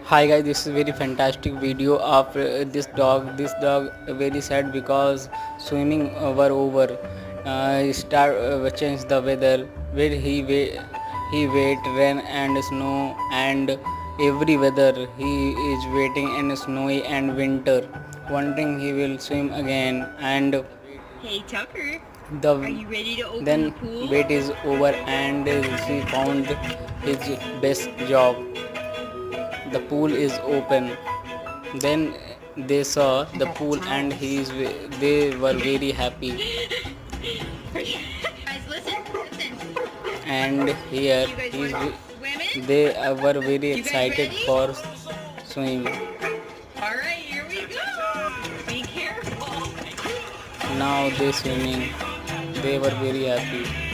Hi guys, this is very fantastic video of this dog. This dog very sad because swimming were over. He start change the weather where he wait rain and snow and every weather he is waiting in snowy and winter, wondering he will swim again and Hey Tucker, the are you ready to open then the pool? wait is over and he found his best job. The pool is open. Then they saw the pool and they were very happy. Guys, listen. And here You guys he's, want swimming? they were very You guys excited ready? for swimming. Alright, here we go. Be careful. Now they swimming. They were very happy.